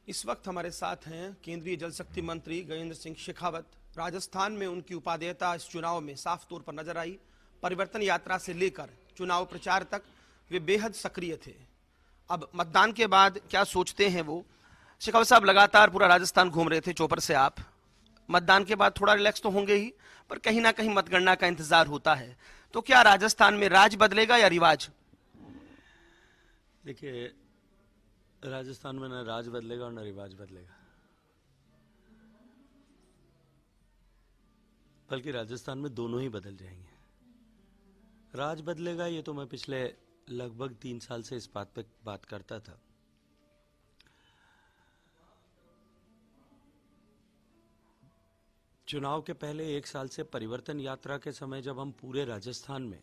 इस वक्त हमारे साथ हैं केंद्रीय जल शक्ति मंत्री गजेंद्र सिंह शेखावत। राजस्थान में उनकी उपादेयता इस चुनाव में साफ तौर पर नजर आई। परिवर्तन यात्रा से लेकर चुनाव प्रचार तक वे बेहद सक्रिय थे। अब मतदान के बाद क्या सोचते हैं वो? शेखावत साहब, लगातार पूरा राजस्थान घूम रहे थे चौपर से आप। मतदान के बाद थोड़ा रिलैक्स तो होंगे ही, पर कहीं ना कहीं मतगणना का इंतजार होता है। तो क्या राजस्थान में राज बदलेगा या रिवाज? देखिए, राजस्थान में न राज बदलेगा और न रिवाज बदलेगा, बल्कि राजस्थान में दोनों ही बदल जाएंगे। राज बदलेगा ये तो मैं पिछले लगभग 3 साल से इस बात पे बात करता था। चुनाव के पहले 1 साल से परिवर्तन यात्रा के समय जब हम पूरे राजस्थान में,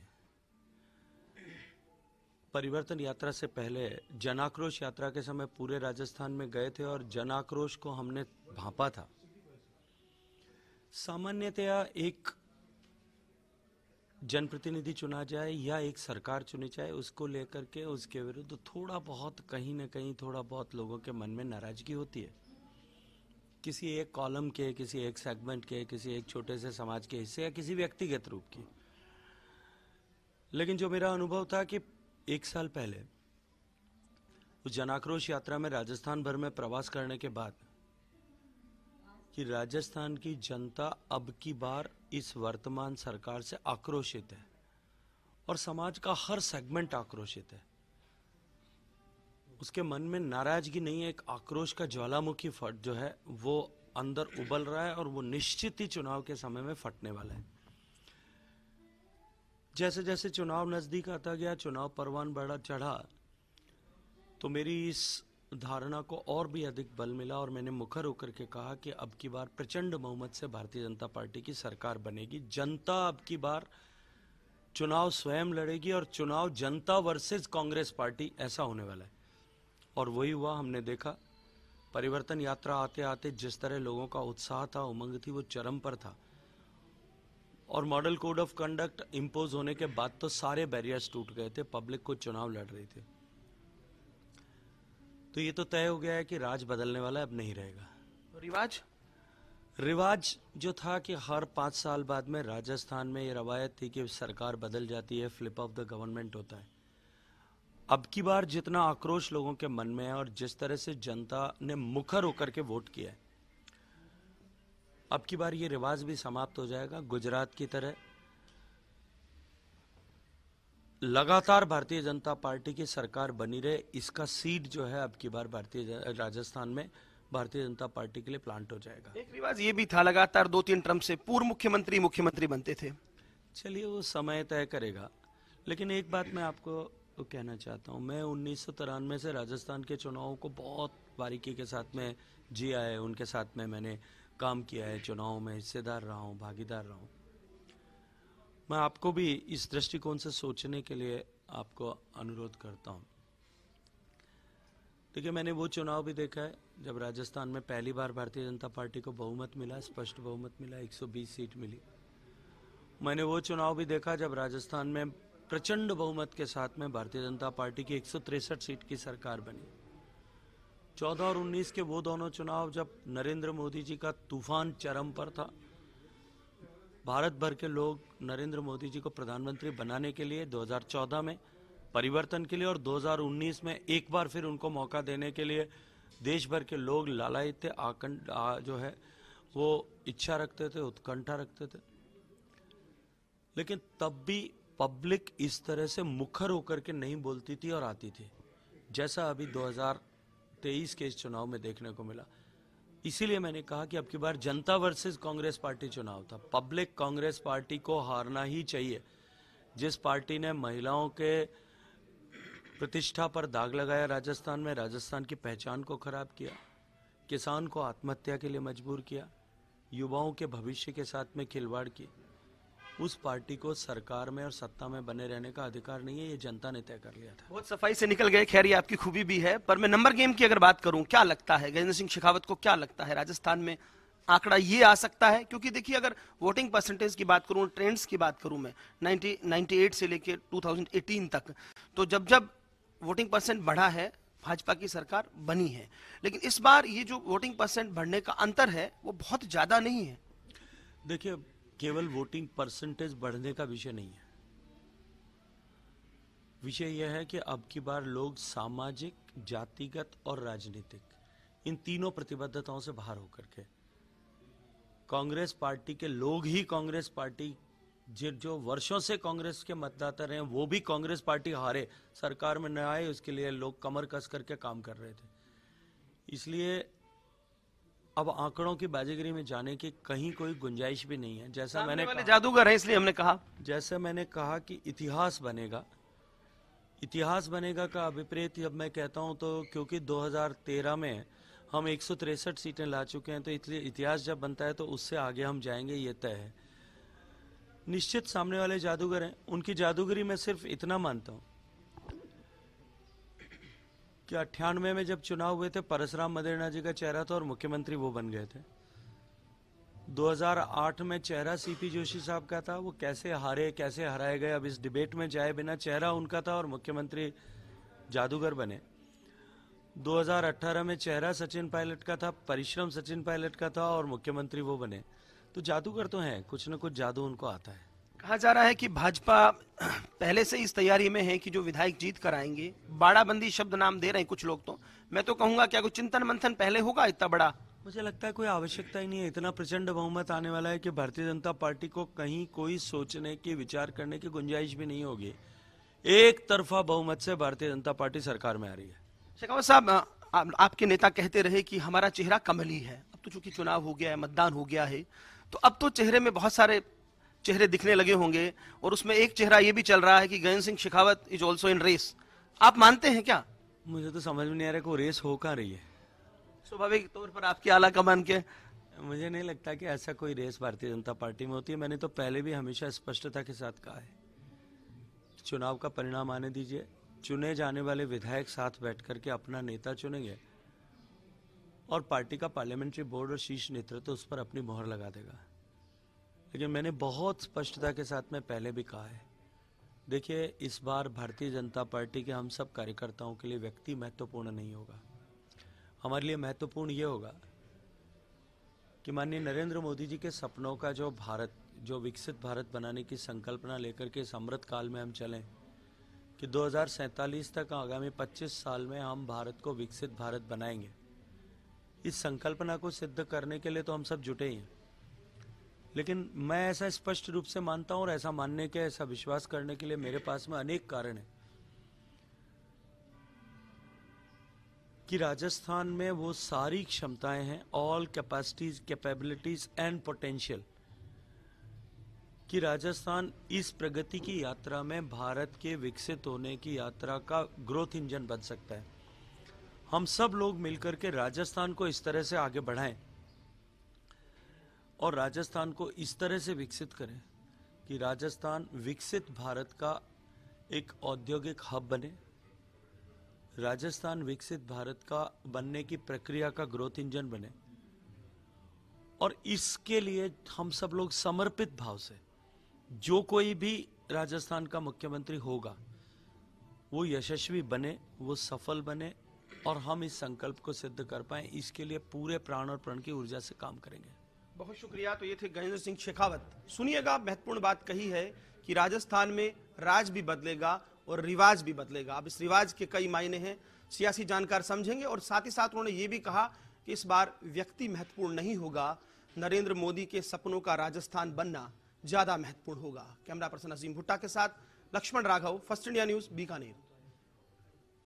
परिवर्तन यात्रा से पहले जन आक्रोश यात्रा के समय पूरे राजस्थान में गए थे और जन आक्रोश को हमने भांपा था। सामान्यतया एक जनप्रतिनिधि चुना जाए या एक सरकार चुनी जाए, उसको लेकर के उसके विरुद्ध थोड़ा बहुत कहीं ना कहीं थोड़ा बहुत लोगों के मन में नाराजगी होती है, किसी एक कॉलम के, किसी एक सेगमेंट के, किसी एक छोटे से समाज के हिस्से या किसी व्यक्तिगत रूप की। लेकिन जो मेरा अनुभव था कि 1 साल पहले उस जनाक्रोश यात्रा में राजस्थान भर में प्रवास करने के बाद, कि राजस्थान की जनता अब की बार इस वर्तमान सरकार से आक्रोशित है और समाज का हर सेगमेंट आक्रोशित है। उसके मन में नाराजगी नहीं है, एक आक्रोश का ज्वालामुखी फट जो है वो अंदर उबल रहा है और वो निश्चित ही चुनाव के समय में फटने वाला है। जैसे जैसे चुनाव नजदीक आता गया, चुनाव परवान बढ़ा चढ़ा, तो मेरी इस धारणा को और भी अधिक बल मिला और मैंने मुखर होकर के कहा कि अब की बार प्रचंड बहुमत से भारतीय जनता पार्टी की सरकार बनेगी। जनता अब की बार चुनाव स्वयं लड़ेगी और चुनाव जनता वर्सेस कांग्रेस पार्टी ऐसा होने वाला है। और वही हुआ, हमने देखा। परिवर्तन यात्रा आते आते जिस तरह लोगों का उत्साह था, उमंग थी, वो चरम पर था। और model code of conduct impose होने के बाद तो सारे बैरियर्स टूट गए थे, पब्लिक को चुनाव लड़ रही थी। तो ये तो तय हो गया है कि राज बदलने वाला अब नहीं रहेगा। रिवाज जो था कि हर 5 साल बाद में राजस्थान में ये रवायत थी कि सरकार बदल जाती है, फ्लिप ऑफ द गवर्नमेंट होता है। अब की बार जितना आक्रोश लोगों के मन में है और जिस तरह से जनता ने मुखर होकर के वोट किया है, अब की बार ये रिवाज भी समाप्त हो जाएगा। गुजरात की तरह लगातार भारतीय जनता पार्टी की सरकार बनी रहे, इसका सीड जो है अब की बार राजस्थान में भारतीय जनता पार्टी के लिए प्लांट हो जाएगा। एक रिवाज ये भी था, लगातार 2-3 टर्म से पूर्व मुख्यमंत्री बनते थे। चलिए, वो समय तय करेगा। लेकिन एक बात मैं आपको कहना चाहता हूँ, मैं 1993 से राजस्थान के चुनावों को बहुत बारीकी के साथ में जिया है, उनके साथ में मैंने काम किया है, चुनाव में हिस्सेदार रहा हूँ, भागीदार रहा हूँ। मैं आपको भी इस दृष्टिकोण से सोचने के लिए आपको अनुरोध करता हूँ। देखिए, मैंने वो चुनाव भी देखा है जब राजस्थान में पहली बार भारतीय जनता पार्टी को बहुमत मिला, स्पष्ट बहुमत मिला, 120 सीट मिली। मैंने वो चुनाव भी देखा जब राजस्थान में प्रचंड बहुमत के साथ में भारतीय जनता पार्टी की 163 सीट की सरकार बनी। 14 और 19 के वो दोनों चुनाव जब नरेंद्र मोदी जी का तूफान चरम पर था, भारत भर के लोग नरेंद्र मोदी जी को प्रधानमंत्री बनाने के लिए 2014 में, परिवर्तन के लिए, और 2019 में एक बार फिर उनको मौका देने के लिए देश भर के लोग लालायित थे, जो है वो इच्छा रखते थे, उत्कंठा रखते थे। लेकिन तब भी पब्लिक इस तरह से मुखर होकर के नहीं बोलती थी और आती थी, जैसा अभी 2023 के इस चुनाव में देखने को मिला। इसीलिए मैंने कहा कि अब की बार जनता वर्सेस कांग्रेस पार्टी चुनाव था। पब्लिक कांग्रेस पार्टी को हारना ही चाहिए। जिस पार्टी ने महिलाओं के प्रतिष्ठा पर दाग लगाया राजस्थान में, राजस्थान की पहचान को खराब किया, किसान को आत्महत्या के लिए मजबूर किया, युवाओं के भविष्य के साथ में खिलवाड़ की, उस पार्टी को सरकार में और सत्ता में बने रहने का अधिकार नहीं है। ये जनता ने तय कर लिया था। बहुत सफाई से निकल गए, खैर ये आपकी खूबी भी है। पर मैं नंबर गेम की अगर बात करूं, क्या लगता है गजेंद्र सिंह शेखावत को, क्या लगता है राजस्थान में आंकड़ा ये आ सकता है? क्योंकि देखिए, अगर वोटिंग परसेंटेज की बात करूं, ट्रेंड्स की बात करूं मैं 98 से लेकर 2018 तक, तो जब जब वोटिंग परसेंट बढ़ा है भाजपा की सरकार बनी है, लेकिन इस बार ये जो वोटिंग परसेंट बढ़ने का अंतर है वो बहुत ज्यादा नहीं है। देखिए, केवल वोटिंग परसेंटेज बढ़ने का विषय नहीं है। विषय यह है कि अब की बार लोग सामाजिक, जातिगत और राजनीतिक इन तीनों प्रतिबद्धताओं से बाहर होकर के कांग्रेस पार्टी के लोग ही कांग्रेस पार्टी जो वर्षों से कांग्रेस के मतदाता रहे, वो भी कांग्रेस पार्टी हारे, सरकार में न आए, उसके लिए लोग कमर कस करके काम कर रहे थे। इसलिए अब आंकड़ों की बाजीगरी में जाने की कहीं कोई गुंजाइश भी नहीं है। जैसा मैंने कहा, जादूगर है, इसलिए हमने कहा, जैसा मैंने कहा कि इतिहास बनेगा। इतिहास बनेगा का अभिप्रेत अब मैं कहता हूं तो क्योंकि 2013 में हम 163 सीटें ला चुके हैं, तो इसलिए इतिहास जब बनता है तो उससे आगे हम जाएंगे, ये तय है। निश्चित सामने वाले जादूगर हैं, उनकी जादूगरी मैं सिर्फ इतना मानता हूं कि 98 में जब चुनाव हुए थे, परसराम मदेरणा जी का चेहरा था और मुख्यमंत्री वो बन गए थे। 2008 में चेहरा सीपी जोशी साहब का था, वो कैसे हारे, कैसे हराए गए, अब इस डिबेट में जाए बिना, चेहरा उनका था और मुख्यमंत्री जादूगर बने। 2018 में चेहरा सचिन पायलट का था, परिश्रम सचिन पायलट का था और मुख्यमंत्री वो बने। तो जादूगर तो हैं, कुछ न कुछ जादू उनको आता है। कहा जा रहा है कि भाजपा पहले से इस तैयारी में है कि जो विधायक जीत कर आएंगे, बाड़ाबंदी शब्द नाम दे रहे हैं कुछ लोग, तो मैं तो कहूंगा क्या कोई चिंतन मंथन पहले होगा इतना बड़ा? मुझे लगता है कोई आवश्यकता ही नहीं है। इतना प्रचंड बहुमत आने वाला है कि भारतीय जनता पार्टी को कहीं कोई सोचने की, विचार करने की गुंजाइश भी नहीं होगी। एक तरफा बहुमत से भारतीय जनता पार्टी सरकार में आ रही है। शेखावत साहब, आपके नेता कहते रहे कि हमारा चेहरा कमली है। अब तो चूंकि चुनाव हो गया है, मतदान हो गया है, तो अब तो चेहरे में बहुत सारे चेहरे दिखने लगे होंगे, और उसमें एक चेहरा ये भी चल रहा है कि Gajendra Singh Shekhawat is also in race. आप मानते हैं क्या? मुझे तो समझ में नहीं आ रहा को रेस हो कहाँ रही है। स्वाभाविक तौर पर आपकी आला कमान के, मुझे नहीं लगता कि ऐसा कोई रेस भारतीय जनता पार्टी में होती है। मैंने तो पहले भी हमेशा स्पष्टता के साथ कहा है, चुनाव का परिणाम आने दीजिए, चुने जाने वाले विधायक साथ बैठ करके अपना नेता चुनेंगे और पार्टी का पार्लियामेंट्री बोर्ड और शीर्ष नेतृत्व उस पर अपनी मोहर लगा देगा। लेकिन मैंने बहुत स्पष्टता के साथ में पहले भी कहा है, देखिए, इस बार भारतीय जनता पार्टी के हम सब कार्यकर्ताओं के लिए व्यक्ति महत्वपूर्ण नहीं होगा। हमारे लिए महत्वपूर्ण ये होगा कि माननीय नरेंद्र मोदी जी के सपनों का जो भारत, जो विकसित भारत बनाने की संकल्पना लेकर के इस अमृत काल में हम चलें कि 2047 तक, आगामी 25 साल में हम भारत को विकसित भारत बनाएंगे। इस संकल्पना को सिद्ध करने के लिए तो हम सब जुटे ही हैं। लेकिन मैं ऐसा स्पष्ट रूप से मानता हूं और ऐसा मानने के, ऐसा विश्वास करने के लिए मेरे पास में अनेक कारण हैं कि राजस्थान में वो सारी क्षमताएं हैं, all capacities, capabilities and potential, कि राजस्थान इस प्रगति की यात्रा में, भारत के विकसित होने की यात्रा का ग्रोथ इंजन बन सकता है। हम सब लोग मिलकर के राजस्थान को इस तरह से आगे बढ़ाएं और राजस्थान को इस तरह से विकसित करें कि राजस्थान विकसित भारत का एक औद्योगिक हब बने, राजस्थान विकसित भारत का बनने की प्रक्रिया का ग्रोथ इंजन बने, और इसके लिए हम सब लोग समर्पित भाव से, जो कोई भी राजस्थान का मुख्यमंत्री होगा वो यशस्वी बने, वो सफल बने और हम इस संकल्प को सिद्ध कर पाएं, इसके लिए पूरे प्राण और प्रण की ऊर्जा से काम करेंगे। बहुत शुक्रिया। तो ये थे गजेंद्र सिंह शेखावत। सुनिएगा, महत्वपूर्ण बात कही है कि राजस्थान में राज भी बदलेगा और रिवाज भी बदलेगा। अब इस रिवाज के कई मायने हैं, सियासी जानकार समझेंगे, और साथ ही साथ उन्होंने ये भी कहा कि इस बार व्यक्ति महत्वपूर्ण नहीं होगा, नरेंद्र मोदी के सपनों का राजस्थान बनना ज्यादा महत्वपूर्ण होगा। कैमरा पर्सन अजीम भुट्टा के साथ Lakshman Raghav, first India news, Bikaner.